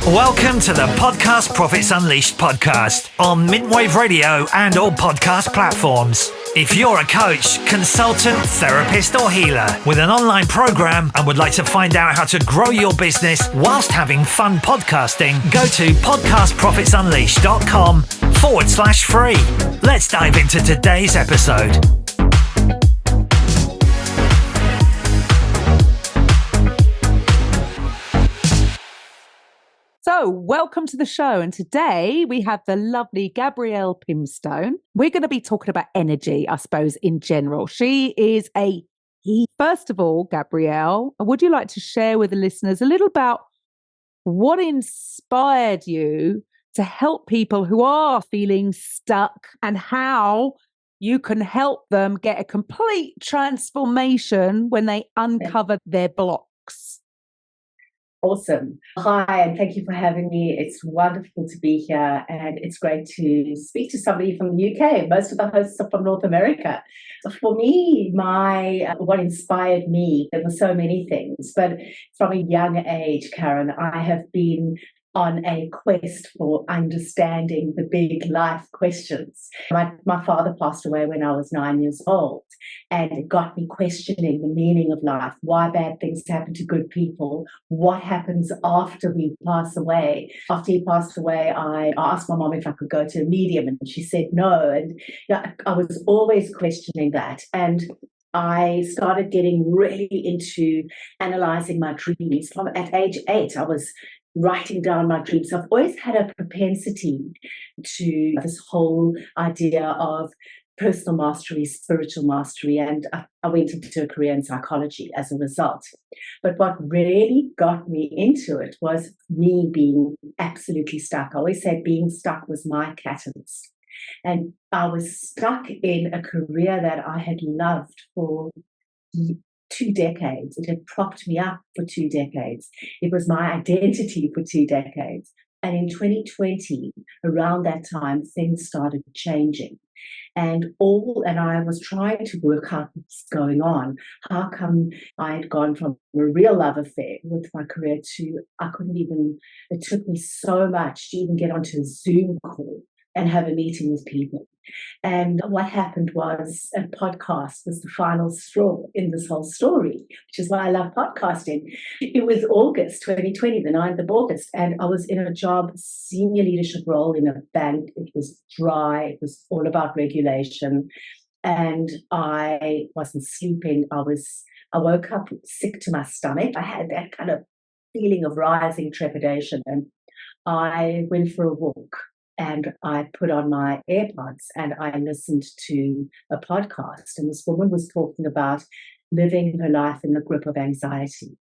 Welcome to the Podcast Profits Unleashed podcast on Mintwave Radio and all podcast platforms. If you're a coach, consultant, therapist or healer with an online program and would like to find out how to grow your business whilst having fun podcasting, go to podcastprofitsunleashed.com/free. Let's dive into today's episode. So, welcome to the show. And today we have the lovely Gabrielle Pimstone. We're going to be talking about energy, I suppose, in general. She is first of all, Gabrielle, would you like to share with the listeners a little about what inspired you to help people who are feeling stuck and how you can help them get a complete transformation when they uncover their blocks? Awesome. Hi, and thank you for having me. It's wonderful to be here, and it's great to speak to somebody from the UK. Most of the hosts are from North America. So for me, what inspired me, there were so many things, but from a young age, Karen, I have been on a quest for understanding the big life questions. My father passed away when I was 9 years old, and it got me questioning the meaning of life, why bad things happen to good people, what happens after we pass away. After he passed away, I asked my mom if I could go to a medium, and she said no. And I was always questioning that. And I started getting really into analyzing my dreams. At age 8, I was writing down my dreams. I've always had a propensity to this whole idea of personal mastery, spiritual mastery, and I went into a career in psychology as a result. But what really got me into it was me being absolutely stuck. I always said being stuck was my catalyst. And I was stuck in a career that I had loved for 2 decades. It had propped me up for 2 decades. It was my identity for 2 decades. And in 2020, around that time, things started changing. And I was trying to work out what's going on. How come I had gone from a real love affair with my career to it took me so much to even get onto a Zoom call and have a meeting with people. And what happened was a podcast was the final straw in this whole story, which is why I love podcasting. It was August 2020, the 9th of August, and I was in a senior leadership role in a bank. It was dry. It was all about regulation. And I wasn't sleeping. I woke up sick to my stomach. I had that kind of feeling of rising trepidation. And I went for a walk. And I put on my AirPods and I listened to a podcast. And this woman was talking about living her life in the grip of anxiety.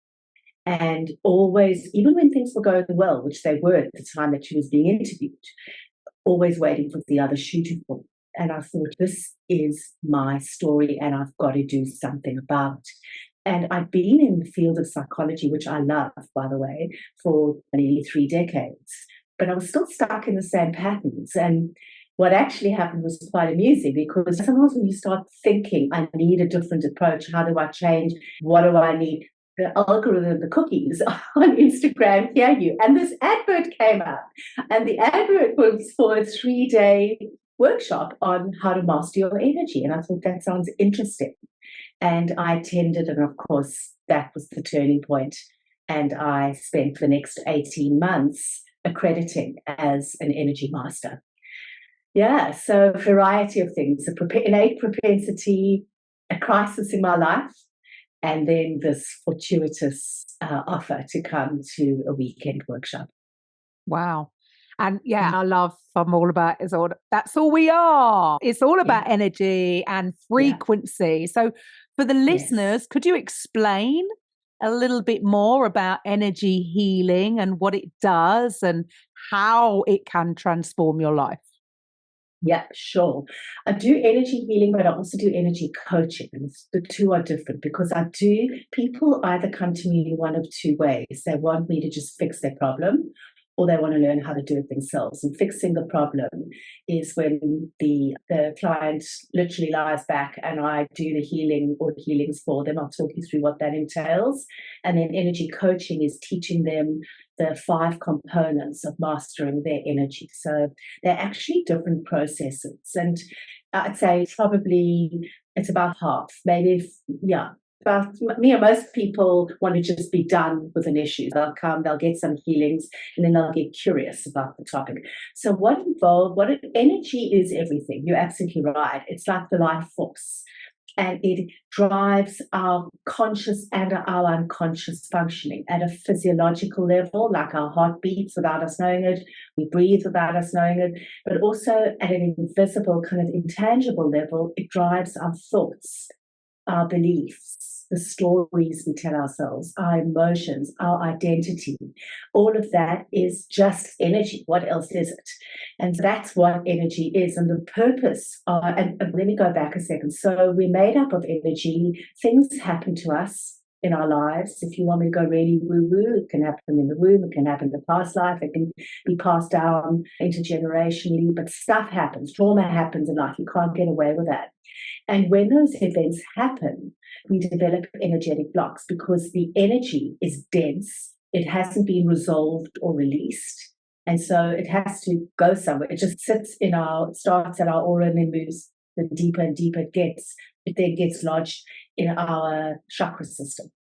And always, even when things were going well, which they were at the time that she was being interviewed, always waiting for the other shoe to fall. And I thought, this is my story and I've got to do something about it. And I've been in the field of psychology, which I love, by the way, for nearly 3 decades. But I was still stuck in the same patterns. And what actually happened was quite amusing, because sometimes when you start thinking, I need a different approach, how do I change? What do I need? The algorithm, the cookies on Instagram hear you. And this advert came up. And the advert was for a 3-day workshop on how to master your energy. And I thought that sounds interesting. And I attended, and of course, that was the turning point. And I spent the next 18 months accrediting as an energy master. Yeah, so a variety of things, innate propensity, a crisis in my life, and then this fortuitous offer to come to a weekend workshop. Wow. And I'm all about that's all we are. It's all about energy and frequency. Yeah. So for the listeners, could you explain a little bit more about energy healing and what it does and how it can transform your life? Yeah, sure. I do energy healing, but I also do energy coaching. And the two are different because people either come to me in one of two ways. They want me to just fix their problem, or they want to learn how to do it themselves. And fixing the problem is when the client literally lies back and I do the healing or healings for them. I'll talk you through what that entails. And then energy coaching is teaching them the 5 components of mastering their energy. So they're actually different processes. And I'd say probably it's about half, maybe, yeah. But most people want to just be done with an issue. They'll come, they'll get some healings, and then they'll get curious about the topic. So energy is everything. You're absolutely right. It's like the life force. And it drives our conscious and our unconscious functioning at a physiological level, like our heart beats without us knowing it, we breathe without us knowing it, but also at an invisible, kind of intangible level, it drives our thoughts, our beliefs, the stories we tell ourselves, our emotions, our identity. All of that is just energy. What else is it? And that's what energy is. And the purpose, and let me go back a second. So we're made up of energy. Things happen to us in our lives. If you want me to go really woo-woo, it can happen in the womb, it can happen in the past life, it can be passed down intergenerationally, but stuff happens, trauma happens in life. You can't get away with that. And when those events happen, we develop energetic blocks because the energy is dense. It hasn't been resolved or released. And so it has to go somewhere. It just starts at our aura and then moves. The deeper and deeper it gets, it then gets lodged in our chakra system.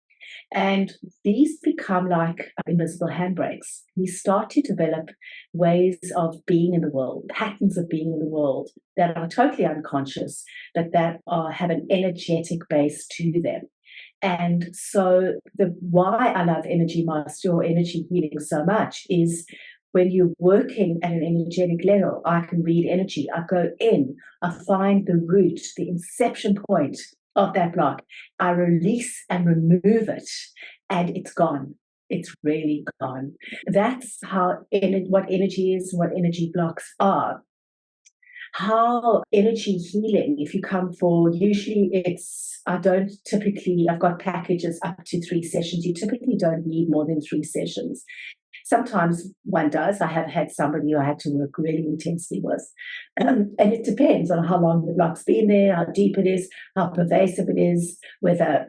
And these become like invisible handbrakes. We start to develop ways of being in the world, patterns of being in the world that are totally unconscious, but that have an energetic base to them. And so why I love energy mastery or energy healing so much is when you're working at an energetic level, I can read energy. I go in, I find the root, the inception point of that block. I release and remove it, and it's gone. It's really gone. That's what energy is, what energy blocks are. How energy healing, if you come for, usually I've got packages up to 3 sessions. You typically don't need more than 3 sessions. Sometimes one does. I have had somebody who I had to work really intensely with. And it depends on how long the block's been there, how deep it is, how pervasive it is, whether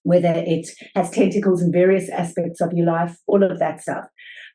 whether it has tentacles in various aspects of your life, all of that stuff.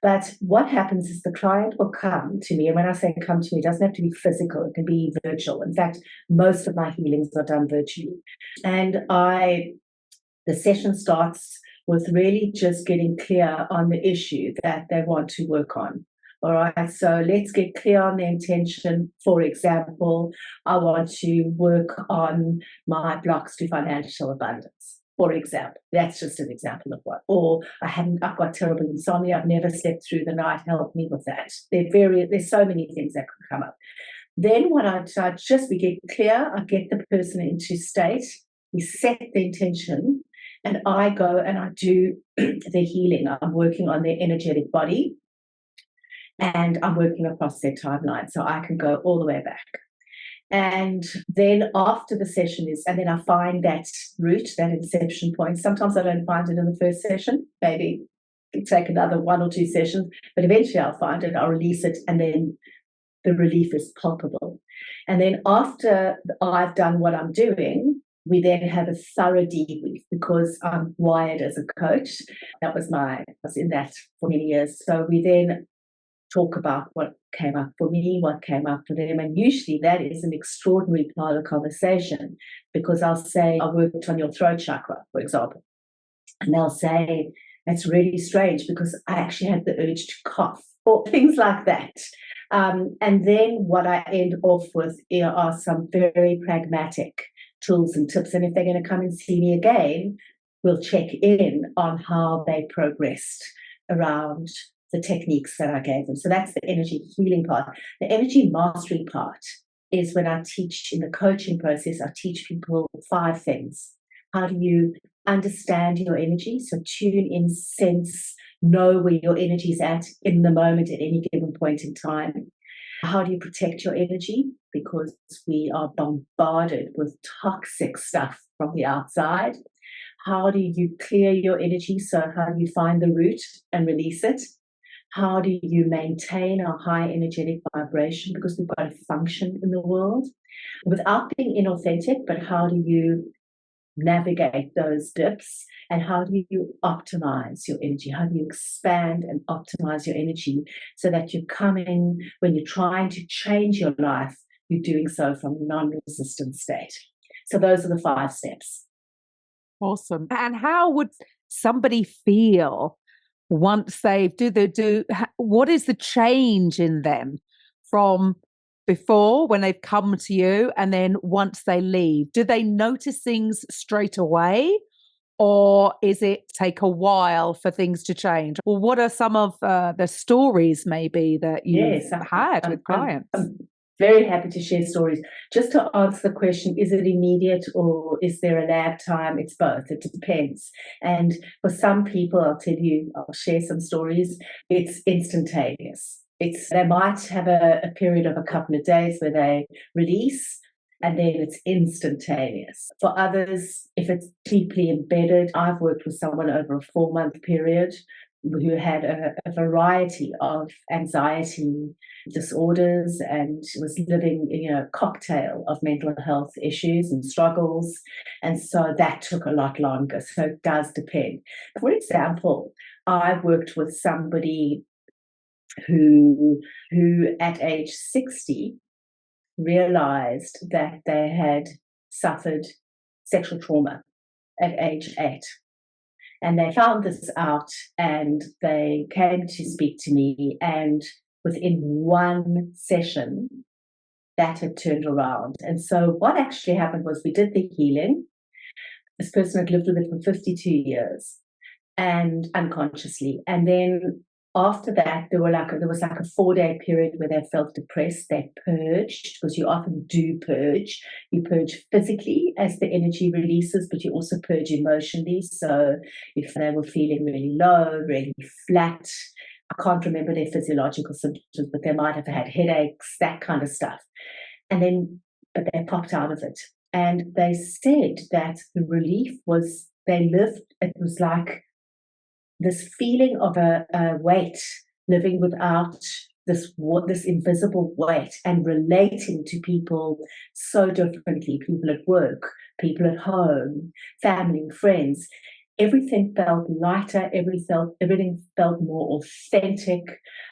But what happens is the client will come to me, and when I say come to me, it doesn't have to be physical, it can be virtual. In fact, most of my healings are done virtually. And the session starts with really just getting clear on the issue that they want to work on. All right, so let's get clear on the intention. For example, I want to work on my blocks to financial abundance. For example, that's just an example of what. Or I've got terrible insomnia. I've never slept through the night. Help me with that. There's so many things that could come up. Then what we get clear. I get the person into state. We set the intention. And I go and I do the healing. I'm working on their energetic body and I'm working across their timeline. So I can go all the way back. And then after the session and then I find that root, that inception point. Sometimes I don't find it in the first session. Maybe it'll take another 1 or 2 sessions, but eventually I'll find it, I'll release it, and then the relief is palpable. And then after I've done what I'm doing, we then have a thorough debrief because I'm wired as a coach. I was in that for many years. So we then talk about what came up for me, what came up for them. And usually that is an extraordinary part of the conversation because I'll say, I worked on your throat chakra, for example. And they'll say, that's really strange because I actually had the urge to cough or things like that. And then what I end off with are some very pragmatic tools and tips. And if they're going to come and see me again, we'll check in on how they progressed around the techniques that I gave them. So that's the energy healing part. The energy mastery part is when I teach in the coaching process, I teach people 5 things. How do you understand your energy? So tune in, sense, know where your energy is at in the moment at any given point in time. How do you protect your energy? Because we are bombarded with toxic stuff from the outside. How do you clear your energy? So how do you find the root and release it? How do you maintain a high energetic vibration? Because we've got to function in the world without being inauthentic, but how do you navigate those dips, and how do you optimize your energy? How do you expand and optimize your energy so that you're coming, when you're trying to change your life, you're doing so from a non-resistant state. So those are the 5 steps. Awesome. And how would somebody feel once they've what is the change in them from before when they've come to you and then once they leave? Do they notice things straight away, or is it take a while for things to change? Well, what are some of the stories maybe that you've had with clients? I'm very happy to share stories. Just to answer the question, is it immediate or is there a lag time? It's both. It depends. And for some people, I'll share some stories. It's instantaneous. They might have a period of a couple of days where they release, and then it's instantaneous. For others, if it's deeply embedded, I've worked with someone over a 4-month period who had a variety of anxiety disorders and was living in a cocktail of mental health issues and struggles. And so that took a lot longer. So it does depend. For example, I worked with somebody who at age 60 realized that they had suffered sexual trauma at age 8. And they found this out and they came to speak to me, and within 1 session, that had turned around. And so what actually happened was we did the healing. This person had lived with it for 52 years and unconsciously. And then after that, there was like a 4-day period where they felt depressed. They purged, because you often do purge. You purge physically as the energy releases, but you also purge emotionally. So if they were feeling really low, really flat, I can't remember their physiological symptoms, but they might have had headaches, that kind of stuff. But they popped out of it. And they said that the relief was, it was like this feeling of a weight, living without this invisible weight and relating to people so differently, people at work, people at home, family, friends. Everything felt lighter, everything felt more authentic.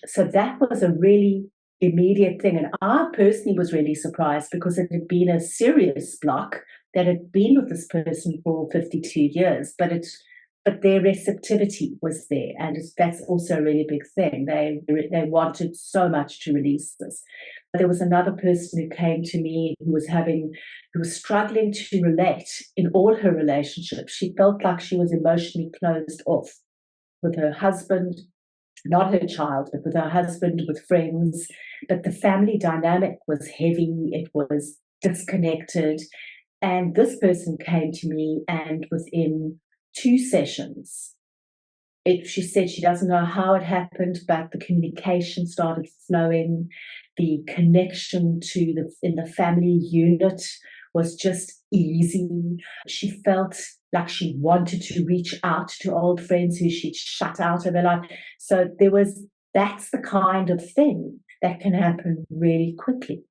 So that was a really immediate thing. And I personally was really surprised, because it had been a serious block that had been with this person for 52 years, but their receptivity was there, and that's also a really big thing. They wanted so much to release this. There was another person who came to me who was struggling to relate in all her relationships. She felt like she was emotionally closed off with her husband, not her child, but with her husband, with friends. But the family dynamic was heavy, it was disconnected. And this person came to me, and within 2 sessions, she said she doesn't know how it happened, but the communication started flowing. The connection in the family unit was just easy. She felt like she wanted to reach out to old friends who she'd shut out of her life. So that's the kind of thing that can happen really quickly.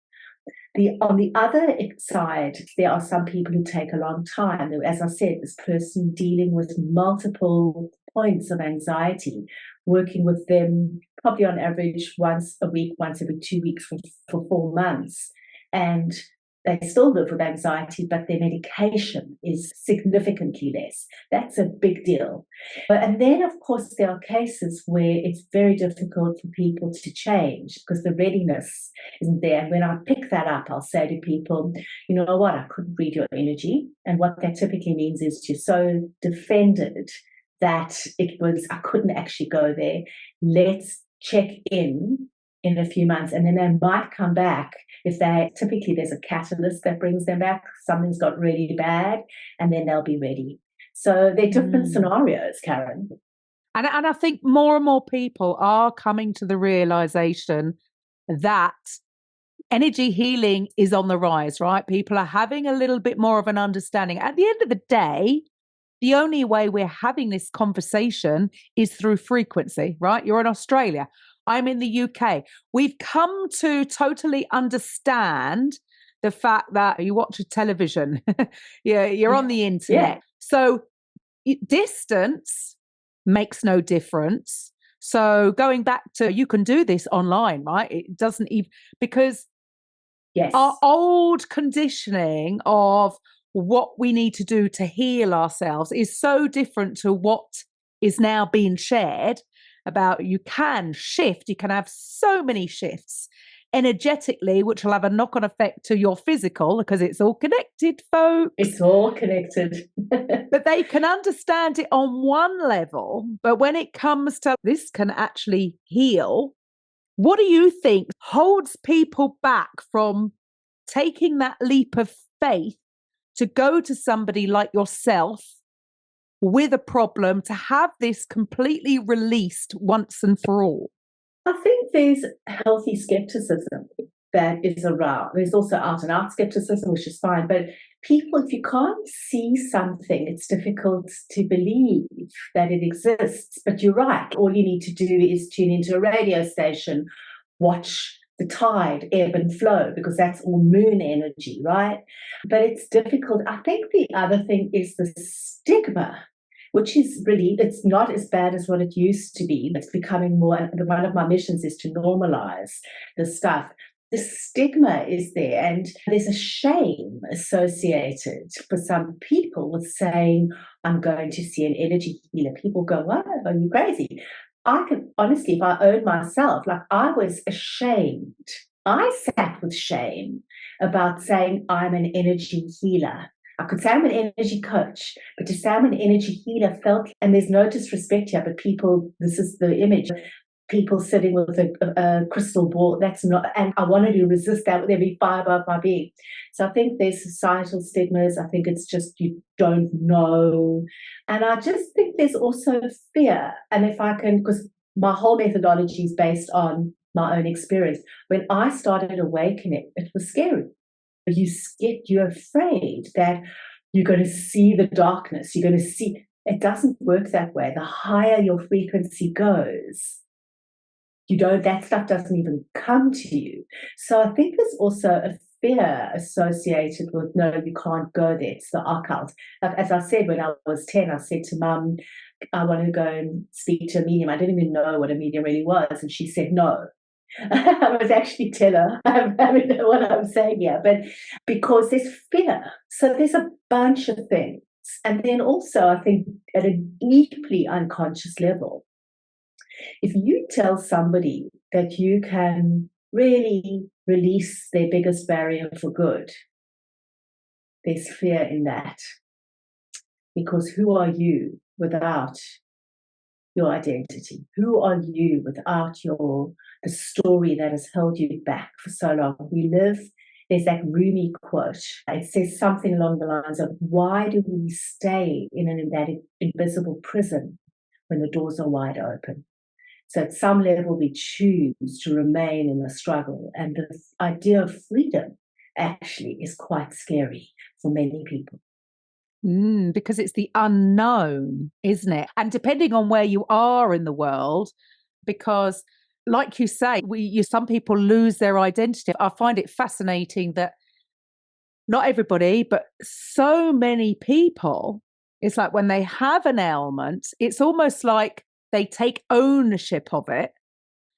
On the other side, there are some people who take a long time. As I said, this person dealing with multiple points of anxiety, working with them probably on average once a week, once every 2 weeks for 4 months. And they still live with anxiety, but their medication is significantly less. That's a big deal. And then, of course, there are cases where it's very difficult for people to change because the readiness isn't there. And when I pick that up, I'll say to people, you know what, I couldn't read your energy. And what that typically means is you're so defended that I couldn't actually go there. Let's check in a few months, and then they might come back typically there's a catalyst that brings them back. Something's got really bad, and then they'll be ready. So they're different scenarios, Karen. And I think more and more people are coming to the realization that energy healing is on the rise, right? People are having a little bit more of an understanding. At the end of the day, the only way we're having this conversation is through frequency, right? You're in Australia. I'm in the UK. We've come to totally understand the fact that you watch a television, you're on the internet. Yeah. So distance makes no difference. So going back to, you can do this online, right? It doesn't even, because our old conditioning of what we need to do to heal ourselves is so different to what is now being shared about. You can shift, you can have so many shifts energetically, which will have a knock-on effect to your physical, because it's all connected, folks. It's all connected. But they can understand it on one level. But when it comes to this can actually heal, what do you think holds people back from taking that leap of faith to go to somebody like yourself with a problem to have this completely released once and for all? I think there's healthy skepticism that is around. There's also out and out skepticism, which is fine. But people, if you can't see something, it's difficult to believe that it exists. But you're right. All you need to do is tune into a radio station, watch the tide ebb and flow, because that's all moon energy, right? But it's difficult. I think the other thing is the stigma, which is really, it's not as bad as what it used to be. It's becoming more, one of my missions is to normalize the stuff. The stigma is there, and there's a shame associated for some people with saying, I'm going to see an energy healer. People go, oh, are you crazy? I can, honestly, if I own myself, like I was ashamed. I sat with shame about saying I'm an energy healer. I could say I'm an energy coach, but to say I'm an energy healer felt, and there's no disrespect here, but people, this is the image, people sitting with a crystal ball, that's not, and I wanted to resist that with every fibre of my being. So I think there's societal stigmas. I think it's just you don't know. And I just think there's also fear. And if I can, because my whole methodology is based on my own experience. When I started awakening, it was scary. You're afraid that you're going to see the darkness. You're going to see, it doesn't work that way. The higher your frequency goes, that stuff doesn't even come to you. So I think there's also a fear associated with, no, you can't go there. It's the occult. Like, as I said, when I was 10, I said to Mum, I want to go and speak to a medium. I didn't even know what a medium really was. And she said, no. I was actually tell her, I don't know what I'm saying here, but because there's fear. So there's a bunch of things. And then also, I think at a deeply unconscious level, if you tell somebody that you can really release their biggest barrier for good, there's fear in that. Because who are you without your identity? Who are you without the story that has held you back for so long? There's that Rumi quote. It says something along the lines of, why do we stay in that invisible prison when the doors are wide open? So at some level, we choose to remain in the struggle. And the idea of freedom actually is quite scary for many people. Because it's the unknown, isn't it? And depending on where you are in the world, because like you say, some people lose their identity. I find it fascinating that not everybody, but so many people, it's like when they have an ailment, it's almost like they take ownership of it.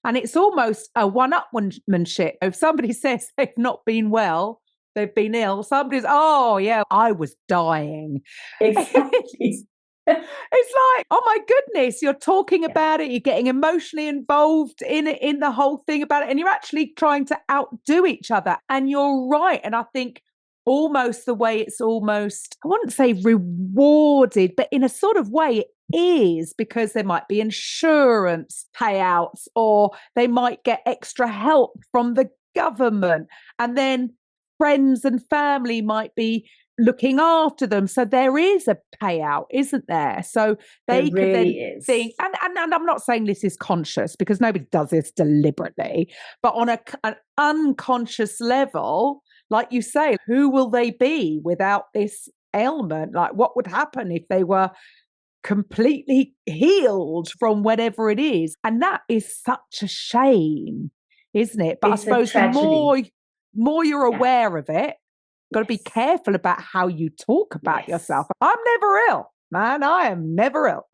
And it's almost a one-upmanship. If somebody says they've not been well, they've been ill, somebody's, oh, yeah, I was dying. Exactly. It's like, oh, my goodness, you're talking about it. You're getting emotionally involved in the whole thing about it. And you're actually trying to outdo each other. And you're right. And I think almost the way it's almost, I wouldn't say rewarded, but in a sort of way it is, because there might be insurance payouts, or they might get extra help from the government, and then friends and family might be looking after them. So there is a payout, isn't there? So they could then think, and I'm not saying this is conscious, because nobody does this deliberately, but on an unconscious level, like you say, who will they be without this ailment? Like, what would happen if they were completely healed from whatever it is? And that is such a shame, isn't it? But I suppose the more you're aware of it, Got to be careful about how you talk about Yes. yourself. I'm never ill, man. I am never ill.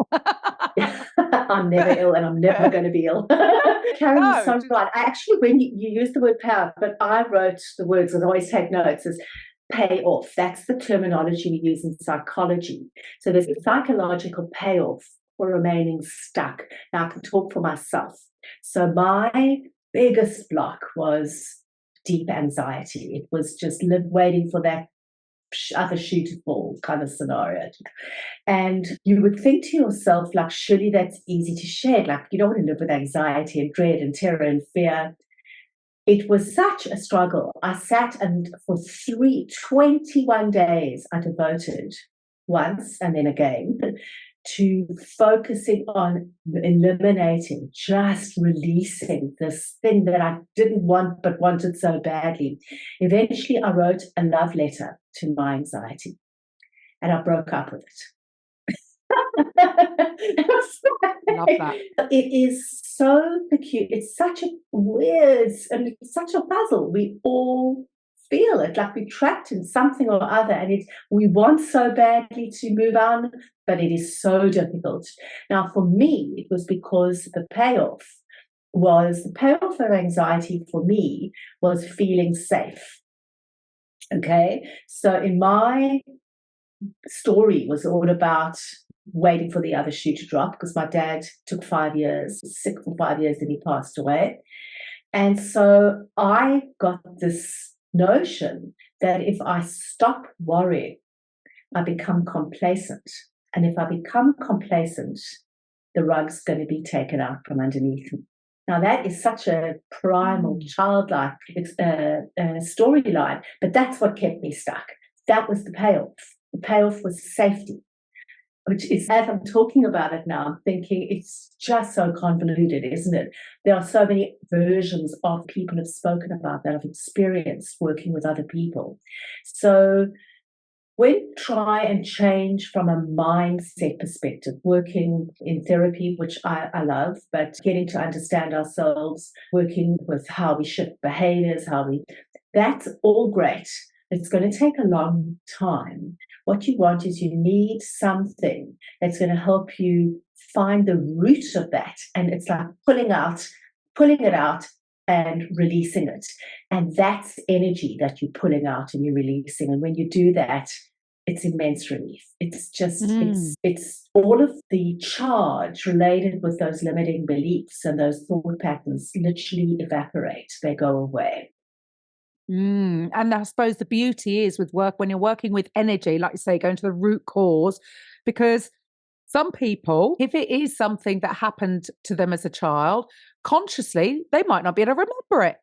I'm never ill and I'm never going to be ill. Karen, you're so right. I actually, when you use the word power, but I wrote the words, and I always take notes, is payoff. That's the terminology we use in psychology. So there's a psychological payoff for remaining stuck. Now I can talk for myself. So my biggest block was deep anxiety. It was just waiting for that other shoe to fall kind of scenario. And you would think to yourself, like, surely that's easy to shed. Like, you don't want to live with anxiety and dread and terror and fear. It was such a struggle. I sat and for 21 days, I devoted once and then again to focusing on eliminating, just releasing this thing that I didn't want but wanted so badly. Eventually, I wrote a love letter to my anxiety and I broke up with it. Love that. It is so peculiar. It's such a weird and it's such a puzzle. We all feel it, like we're trapped in something or other, and we want so badly to move on, but it is so difficult. Now, for me, it was because the payoff of anxiety for me was feeling safe. Okay, so in my story was all about waiting for the other shoe to drop, because my dad took 5 years, sick for 5 years, and he passed away. And so I got this notion that if I stop worrying, I become complacent. And if I become complacent, the rug's going to be taken out from underneath me. Now, that is such a primal, childlike storyline, but that's what kept me stuck. That was the payoff. The payoff was safety, which is, as I'm talking about it now, I'm thinking it's just so convoluted, isn't it? There are so many versions of people have spoken about that, I've experienced working with other people. So when you try and change from a mindset perspective, working in therapy, which I love, but getting to understand ourselves, working with how we shift behaviors, that's all great. It's going to take a long time. What you want is you need something that's going to help you find the root of that. And it's like pulling it out and releasing it. And that's energy that you're pulling out and you're releasing. And when you do that, it's immense relief. It's just, it's all of the charge related with those limiting beliefs and those thought patterns literally evaporate. They go away. And I suppose the beauty is with work, when you're working with energy, like you say, going to the root cause, because some people, if it is something that happened to them as a child, consciously, they might not be able to remember it.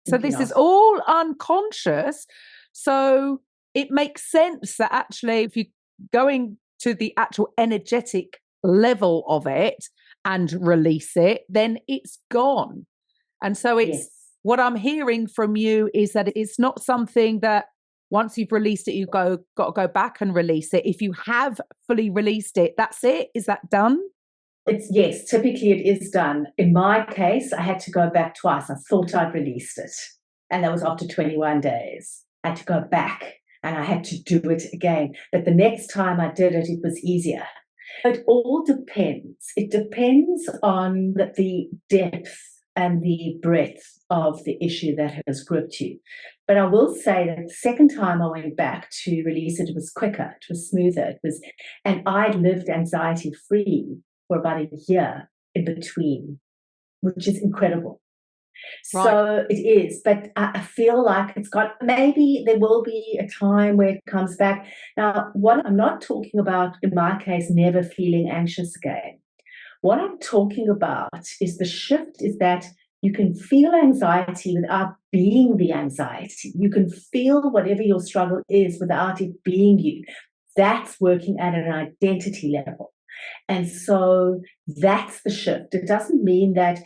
So this is all unconscious. So it makes sense that actually, if you're going to the actual energetic level of it and release it, then it's gone. And so it's what I'm hearing from you is that it's not something that once you've released it, got to go back and release it. If you have fully released it, that's it. Is that done? Yes, typically it is done. In my case, I had to go back twice. I thought I'd released it, and that was after 21 days. I had to go back and I had to do it again. But the next time I did it, it was easier. It all depends. It depends on the depth and the breadth of the issue that has gripped you. But I will say that the second time I went back to release it, it was quicker, it was smoother, and I'd lived anxiety free for about a year in between, which is incredible. Right. So it is, but I feel like maybe there will be a time where it comes back. Now, what I'm not talking about in my case, never feeling anxious again. What I'm talking about is the shift is that you can feel anxiety without being the anxiety. You can feel whatever your struggle is without it being you. That's working at an identity level. And so that's the shift. It doesn't mean that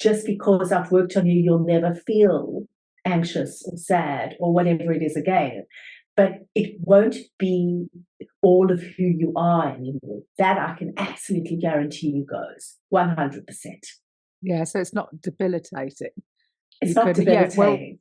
just because I've worked on you, you'll never feel anxious or sad or whatever it is again. But it won't be all of who you are anymore. That I can absolutely guarantee you goes 100%. Yeah, so it's not debilitating. It's not debilitating.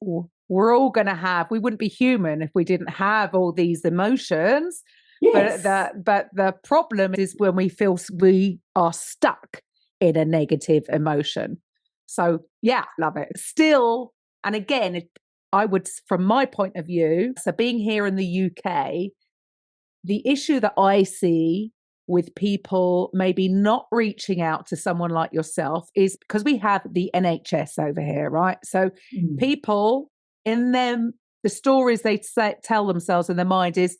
we're all going to have, we wouldn't be human if we didn't have all these emotions. Yes. But the problem is when we feel we are stuck in a negative emotion. So yeah, love it. Still, and again, I would, from my point of view, so being here in the UK, the issue that I see with people maybe not reaching out to someone like yourself is because we have the NHS over here, right? So people in them, the stories they tell themselves in their mind is,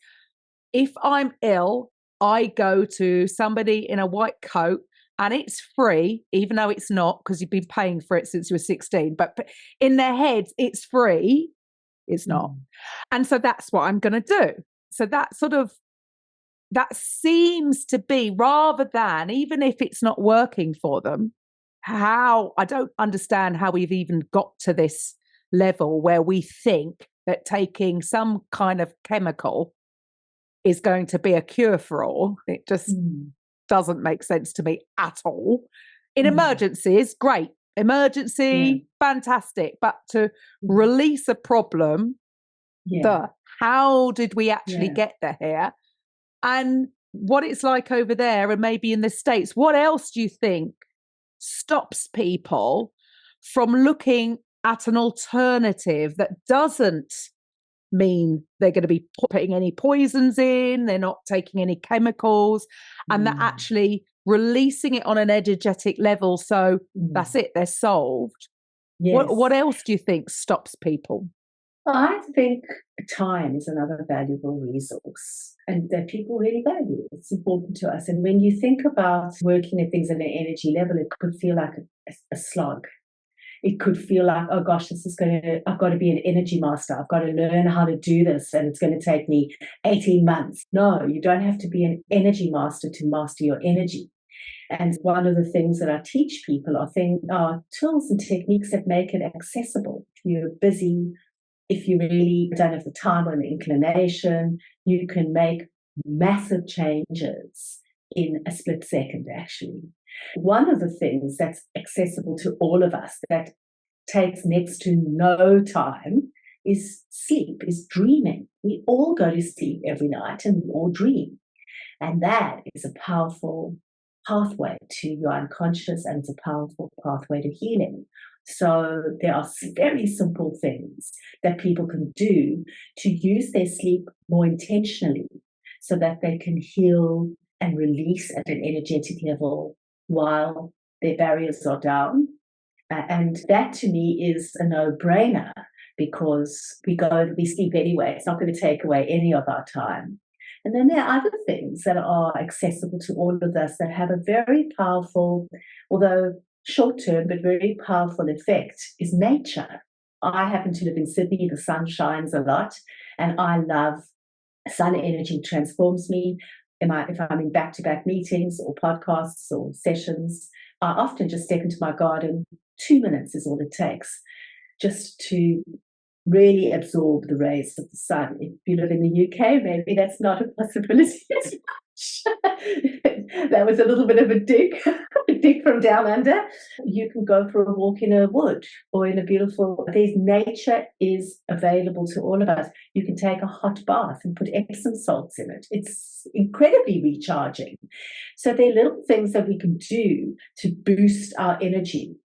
if I'm ill, I go to somebody in a white coat and it's free, even though it's not, because you've been paying for it since you were 16. But in their heads, it's free. It's not. And so that's what I'm going to do. So that seems to be, rather than, even if it's not working for them, how, I don't understand how we've even got to this level where we think that taking some kind of chemical is going to be a cure for all. It just doesn't make sense to me at all. In emergencies, great. Emergency, fantastic. But to release a problem, how did we actually get there here? And what it's like over there and maybe in the States, what else do you think stops people from looking at an alternative that doesn't mean they're going to be putting any poisons in, they're not taking any chemicals, and they're actually releasing it on an energetic level? So that's it, they're solved. What else do you think stops people? I think time is another valuable resource and that people really value. It's important to us. And when you think about working at things at an energy level, it could feel like a slog. It could feel like, oh gosh, I've got to be an energy master. I've got to learn how to do this and it's going to take me 18 months. No, you don't have to be an energy master to master your energy. And one of the things that I teach people are tools and techniques that make it accessible. If you're busy, if you really don't have the time or the inclination, you can make massive changes in a split second, actually. One of the things that's accessible to all of us that takes next to no time is sleep, is dreaming. We all go to sleep every night and we all dream. And that is a powerful pathway to your unconscious and it's a powerful pathway to healing. So there are very simple things that people can do to use their sleep more intentionally so that they can heal and release at an energetic level while their barriers are down. And that to me is a no-brainer because we sleep anyway. It's not going to take away any of our time. And then there are other things that are accessible to all of us that have a very powerful, although short-term, but very powerful effect, is nature. I happen to live in Sydney. The sun shines a lot, and I love sun energy. Transforms me. If I'm in back-to-back meetings or podcasts or sessions, I often just step into my garden. 2 minutes is all it takes just to really absorb the rays of the sun. If you live in the UK, maybe that's not a possibility as much. That was a little bit of a dig from down under. You can go for a walk in a wood or in a beautiful, nature is available to all of us. You can take a hot bath and put Epsom salts in it. It's incredibly recharging. So there are little things that we can do to boost our energy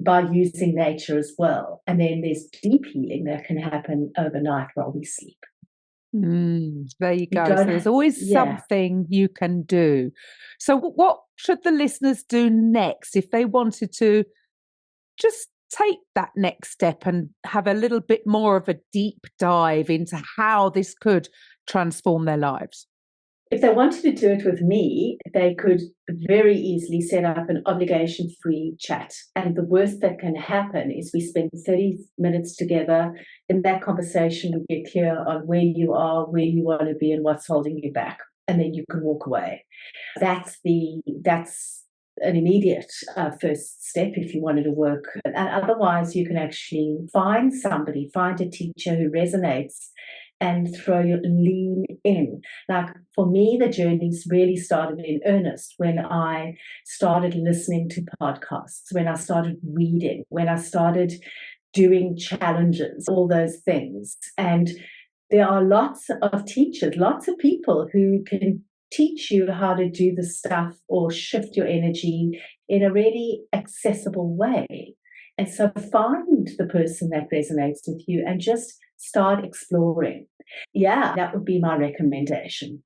by using nature as well. And then there's deep healing that can happen overnight while we sleep. There you go. So there's always something you can do. So what should the listeners do next if they wanted to just take that next step and have a little bit more of a deep dive into how this could transform their lives? If they wanted to do it with me, they could very easily set up an obligation-free chat. And the worst that can happen is we spend 30 minutes together. In that conversation, we get clear on where you are, where you want to be, and what's holding you back. And then you can walk away. That's an immediate first step if you wanted to work. And otherwise, you can actually find a teacher who resonates and lean in. Like for me, the journeys really started in earnest when I started listening to podcasts, when I started reading, when I started doing challenges, all those things. And there are lots of teachers, lots of people who can teach you how to do the stuff or shift your energy in a really accessible way. And so find the person that resonates with you and just start exploring. Yeah, that would be my recommendation.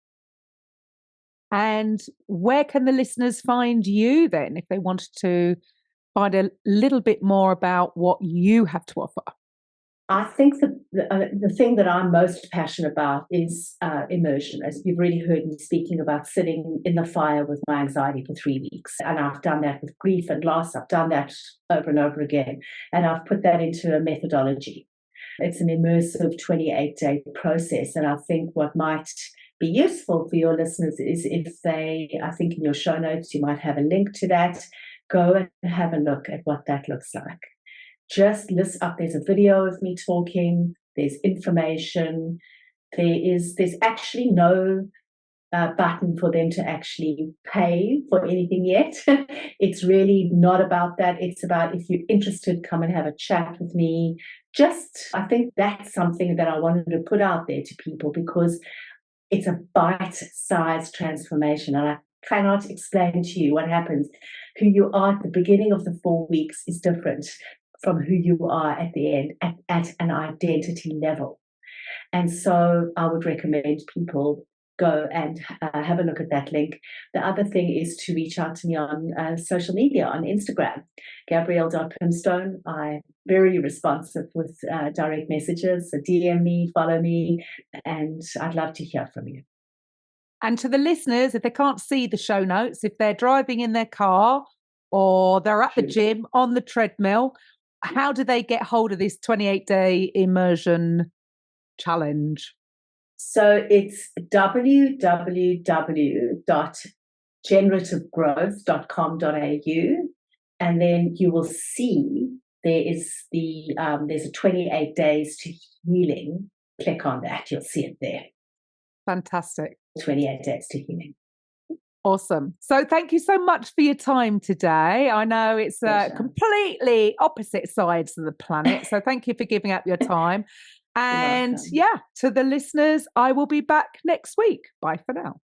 And where can the listeners find you then if they wanted to find a little bit more about what you have to offer? I think the thing that I'm most passionate about is immersion. As you've already heard me speaking about sitting in the fire with my anxiety for 3 weeks. And I've done that with grief and loss. I've done that over and over again. And I've put that into a methodology. It's an immersive 28-day process. And I think what might be useful for your listeners is if they, I think in your show notes, you might have a link to that. Go and have a look at what that looks like. Just list up, there's a video of me talking, there's information, there's actually no button for them to actually pay for anything yet. It's really not about that. It's about, if you're interested, come and have a chat with me. I think that's something that I wanted to put out there to people because it's a bite-sized transformation, and I cannot explain to you what happens. Who you are at the beginning of the 4 weeks is different from who you are at the end at an identity level. And so I would recommend people go and have a look at that link. The other thing is to reach out to me on social media, on Instagram, Gabrielle.Pimstone. I'm very responsive with direct messages, so DM me, follow me, and I'd love to hear from you. And to the listeners, if they can't see the show notes, if they're driving in their car or they're at the gym on the treadmill, how do they get hold of this 28-day immersion challenge? So it's www.generative.growth.com.au, and then you will see there's a 28 days to healing. Click on that, you'll see it there. Fantastic. 28 days to healing. Awesome. So thank you so much for your time today. I know it's completely opposite sides of the planet. So thank you for giving up your time. And yeah, to the listeners, I will be back next week. Bye for now.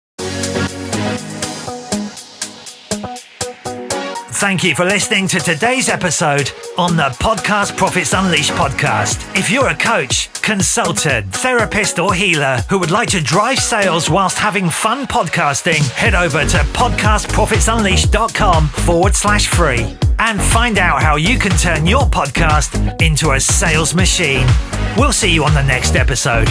Thank you for listening to today's episode on the Podcast Profits Unleashed podcast. If you're a coach, consultant, therapist, or healer who would like to drive sales whilst having fun podcasting, head over to podcastprofitsunleashed.com/free and find out how you can turn your podcast into a sales machine. We'll see you on the next episode.